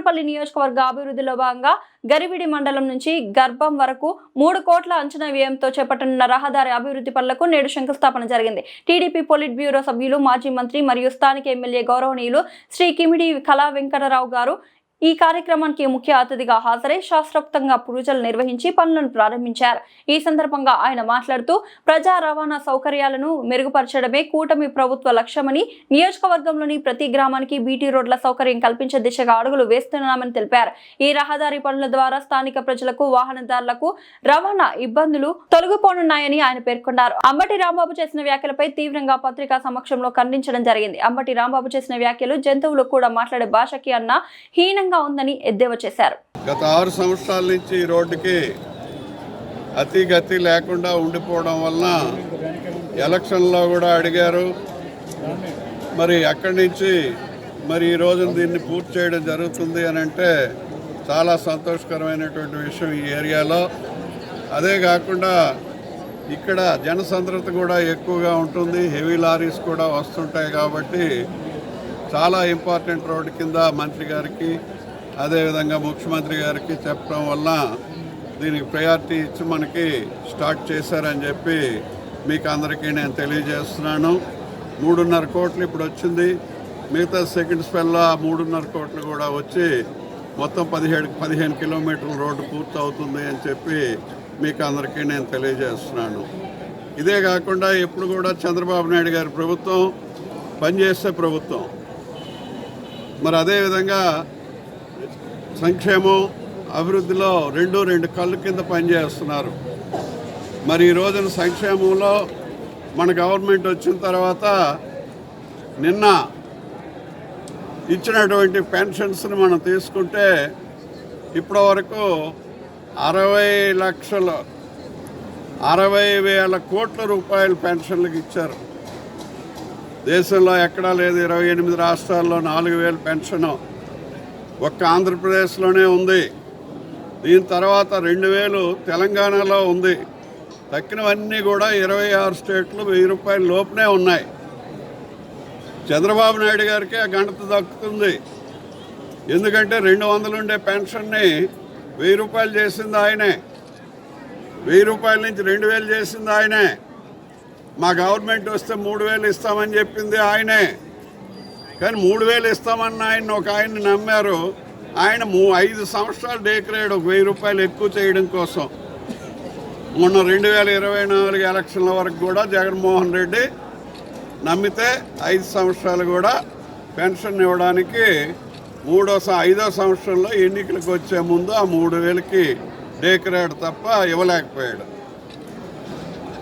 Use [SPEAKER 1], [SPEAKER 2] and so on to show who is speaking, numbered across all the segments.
[SPEAKER 1] చీపురుపల్లి నియోజకవర్గ అభివృద్ధిలో భాగంగా గరివిడి మండలం నుంచి గర్భం వరకు 3 కోట్ల అంచనా వ్యయంతో చేపట్టనున్న రహదారి అభివృద్ధి పనులకు నేడు శంకుస్థాపన జరిగింది. టీడీపీ పొలిట్ బ్యూరో సభ్యులు, మాజీ మంత్రి మరియు స్థానిక ఎమ్మెల్యే గౌరవనీయులు శ్రీ కిమిడి కళా వెంకటరావు గారు ఈ కార్యక్రమానికి ముఖ్య అతిథిగా హాజరై శాస్త్రోక్తంగా పూజలు నిర్వహించి పనులను ప్రారంభించారు. ఈ సందర్భంగా ఆయన మాట్లాడుతూ ప్రజా రవాణా సౌకర్యాలను మెరుగుపరచడమే కూటమి ప్రభుత్వ లక్ష్యమని, నియోజకవర్గంలోని ప్రతి గ్రామానికి బీటీ రోడ్ల సౌకర్యం కల్పించే దిశగా అడుగులు వేస్తున్నామని తెలిపారు. ఈ రహదారి పనుల ద్వారా స్థానిక ప్రజలకు, వాహనదారులకు రవాణా ఇబ్బందులు తొలగిపోనున్నాయని ఆయన పేర్కొన్నారు. అంబటి రాంబాబు చేసిన వ్యాఖ్యలపై తీవ్రంగా పత్రికా సమక్షంలో ఖండించడం జరిగింది. అంబటి రాంబాబు చేసిన వ్యాఖ్యలు జంతువులు కూడా మాట్లాడే భాషకి అన్న హీనంగా ఉందని ఎద్దేవా చేశారు.
[SPEAKER 2] గత 6 సంవత్సరాల నుంచి ఈ రోడ్డుకి అతిగతి లేకుండా ఉండిపోవడం వలన ఎలక్షన్లో కూడా అడిగారు. మరి అక్కడి నుంచి మరి ఈ రోజు దీన్ని పూర్తి చేయడం జరుగుతుంది అని అంటే చాలా సంతోషకరమైనటువంటి విషయం ఈ ఏరియాలో. అదే కాకుండా ఇక్కడ జనసాంద్రత కూడా ఎక్కువగా ఉంటుంది, హెవీ లారీస్ కూడా వస్తుంటాయి. కాబట్టి చాలా ఇంపార్టెంట్ రోడ్డు కింద మంత్రి గారికి, అదేవిధంగా ముఖ్యమంత్రి గారికి చెప్పడం వల్ల దీనికి ప్రయారిటీ ఇచ్చి మనకి స్టార్ట్ చేశారని చెప్పి మీకు అందరికీ నేను తెలియజేస్తున్నాను. 3.5 కోట్లు ఇప్పుడు వచ్చింది. మిగతా సెకండ్ స్పెల్లో 3.5 కోట్లు కూడా వచ్చి మొత్తం 15 కిలోమీటర్ల రోడ్డు పూర్తి అవుతుంది అని చెప్పి మీకు అందరికీ నేను తెలియజేస్తున్నాను. ఇదే కాకుండా ఎప్పుడు కూడా చంద్రబాబు నాయుడు గారి ప్రభుత్వం పనిచేసే ప్రభుత్వం. మరి అదేవిధంగా సంక్షేమం, అభివృద్ధిలో రెండు కళ్ళు కింద పనిచేస్తున్నారు. మరి ఈ రోజున సంక్షేమంలో మన గవర్నమెంట్ వచ్చిన తర్వాత నిన్న ఇచ్చినటువంటి పెన్షన్స్ని మనం తీసుకుంటే ఇప్పటి వరకు 60,00,000 కోట్ల రూపాయలు పెన్షన్లకు ఇచ్చారు. దేశంలో ఎక్కడా లేదు. 28 రాష్ట్రాల్లో 4,000 పెన్షను ఒక్క ఆంధ్రప్రదేశ్లోనే ఉంది. దీని తర్వాత 2,000 తెలంగాణలో ఉంది. తక్కినవన్నీ కూడా 26 స్టేట్లు 1000 రూపాయల లోపునే ఉన్నాయి. చంద్రబాబు నాయుడు గారికి ఆ ఘనత దక్కుతుంది. ఎందుకంటే 200 ఉండే పెన్షన్ని 1000 రూపాయలు చేసింది ఆయనే. 1000 రూపాయల నుంచి 2,000 చేసింది ఆయనే. మా గవర్నమెంట్ వస్తే 3,000 ఇస్తామని చెప్పింది ఆయనే. కానీ 3,000 ఇస్తామన్న ఆయన్ని నమ్మారు. ఆయన 5 సంవత్సరాలు డేక్రేడ్ 1,000 రూపాయలు ఎక్కువ చేయడం కోసం. మొన్న 2024 ఎలక్షన్ల వరకు కూడా జగన్మోహన్ రెడ్డి నమ్మితే 5 సంవత్సరాలు కూడా పెన్షన్ ఇవ్వడానికి 5వ సంవత్సరంలో ఎన్నికలకు వచ్చే ముందు ఆ 3,000కి డేక్రేడ్ తప్ప ఇవ్వలేకపోయాడు.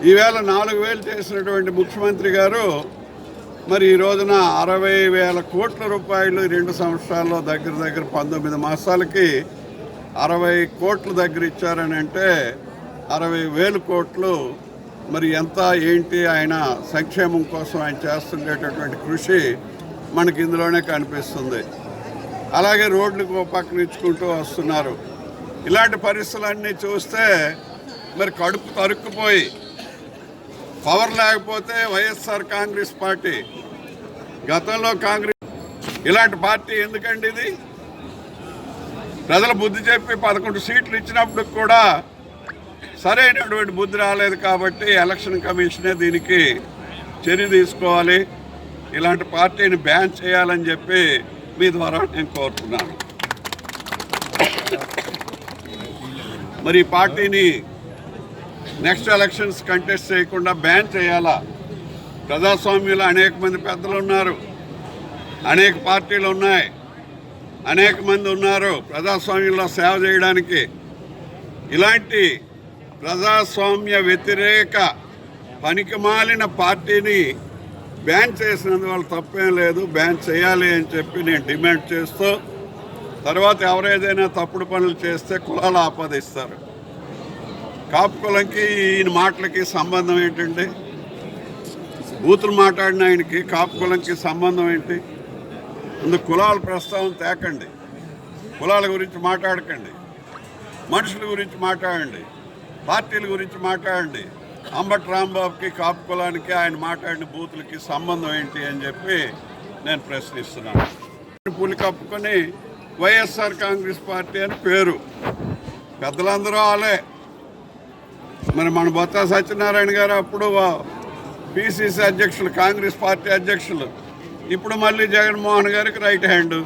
[SPEAKER 2] ఈవేళ 4,000 చేసినటువంటి ముఖ్యమంత్రి గారు మరి ఈ రోజున 60,000 కోట్ల రూపాయలు 2 సంవత్సరాల్లో దగ్గర 19 మాసాలకి 60 కోట్ల దగ్గర ఇచ్చారని అంటే 60,000 కోట్లు మరి ఎంత ఏంటి ఆయన సంక్షేమం కోసం ఆయన చేస్తుండేటటువంటి కృషి మనకి ఇందులోనే కనిపిస్తుంది. అలాగే రోడ్లకు పక్కన ఇచ్చుకుంటూ వస్తున్నారు. ఇలాంటి పరిస్థితులన్నీ చూస్తే మరి కడుపు తరుక్కుపోయి పవర్ లేకపోతే వైఎస్ఆర్ కాంగ్రెస్ పార్టీ, గతంలో కాంగ్రెస్ ఇలాంటి పార్టీ ఎందుకండి ఇది? ప్రజల బుద్ధి చెప్పి 11 సీట్లు ఇచ్చినప్పుడు కూడా సరైనటువంటి బుద్ధి రాలేదు. కాబట్టి ఎలక్షన్ కమిషనే దీనికి చర్య తీసుకోవాలి, ఇలాంటి పార్టీని బ్యాన్ చేయాలని చెప్పి మీ ద్వారా నేను కోరుతున్నాను. మరి ఈ పార్టీని నెక్స్ట్ ఎలక్షన్స్ కంటెస్ట్ చేయకుండా బ్యాన్ చేయాలా? ప్రజాస్వామ్యంలో అనేక మంది పెద్దలు ఉన్నారు, అనేక పార్టీలు ఉన్నాయి, అనేక మంది ఉన్నారు ప్రజాస్వామ్యంలో సేవ చేయడానికి. ఇలాంటి ప్రజాస్వామ్య వ్యతిరేక పనికిమాలిన పార్టీని బ్యాన్ చేసినందువల్ల తప్పేం లేదు, బ్యాన్ చేయాలి అని చెప్పి నేను డిమాండ్ చేస్తూ, తర్వాత ఎవరేదైనా తప్పుడు పనులు చేస్తే కులాలు ఆపాదిస్తారు. కాపు కులంకి ఈయన మాటలకి సంబంధం ఏంటండి? బూతులు మాట్లాడిన ఆయనకి కాపు కులంకి సంబంధం ఏంటి? అందుకు కులాల ప్రస్తావన తేకండి, కులాల గురించి మాట్లాడకండి, మనుషుల గురించి మాట్లాడండి, పార్టీల గురించి మాట్లాడండి. అంబటి రాంబాబుకి కాపు కులానికి ఆయన మాట్లాడిన బూతులకి సంబంధం ఏంటి అని చెప్పి నేను ప్రశ్నిస్తున్నాను. పులి కప్పుకొని వైఎస్ఆర్ కాంగ్రెస్ పార్టీ అని పేరు. పెద్దలందరూ వాళ్ళే. మరి మన బొత్స సత్యనారాయణ గారు అప్పుడు పిసిసి అధ్యక్షులు, కాంగ్రెస్ పార్టీ అధ్యక్షులు. ఇప్పుడు మళ్ళీ జగన్మోహన్ గారికి రైట్ హ్యాండ్.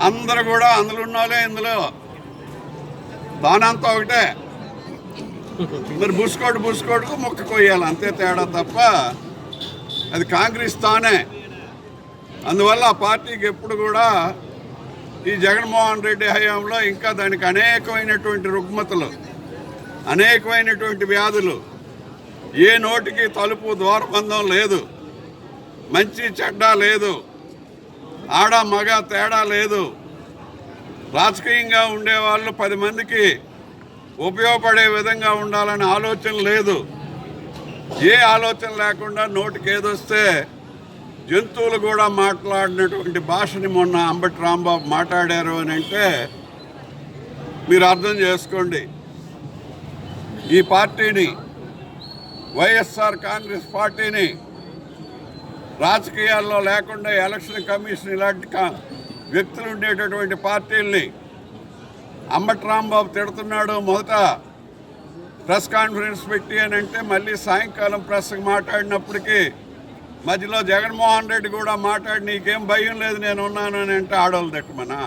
[SPEAKER 2] అందరూ కూడా అందులో ఉన్న వాళ్ళే. ఇందులో దానంతా ఒకటే. మరి బుస్కోటుకు ముక్క కొయ్యాలి, అంతే తేడా తప్ప అది కాంగ్రెస్ తానే. అందువల్ల ఆ పార్టీకి ఎప్పుడు కూడా ఈ జగన్మోహన్ రెడ్డి హయాంలో ఇంకా దానికి అనేకమైనటువంటి రుగ్మతలు, అనేకమైనటువంటి వ్యాధులు, ఏ నోటికి తలుపు ద్వారబంధం లేదు, మంచి చెడ్డ లేదు, ఆడ మగ తేడా లేదు, రాజకీయంగా ఉండేవాళ్ళు 10 మందికి ఉపయోగపడే విధంగా ఉండాలనే ఆలోచన లేదు. ఏ ఆలోచన లేకుండా నోటికి ఏదొస్తే జంతువులు కూడా మాట్లాడినటువంటి భాషని మొన్న అంబటి రాంబాబు మాట్లాడారు అని అంటే మీరు అర్థం చేసుకోండి. ఈ పార్టీని, వైఎస్ఆర్ కాంగ్రెస్ పార్టీని రాజకీయాల్లో లేకుండా ఎలక్షన్ కమిషన్ ఇలాంటి వ్యక్తులు ఉండేటటువంటి పార్టీల్ని అంబటి రాంబాబు తిడుతున్నాడు. మొదట ప్రెస్ కాన్ఫరెన్స్ పెట్టి అని అంటే మళ్ళీ సాయంకాలం ప్రెస్కి మాట్లాడినప్పటికీ మధ్యలో జగన్మోహన్ రెడ్డి కూడా మాట్లాడి నీకేం భయం లేదు నేను ఉన్నాను అని అంటే ఆడవాళ్ళు తిట్టమనా?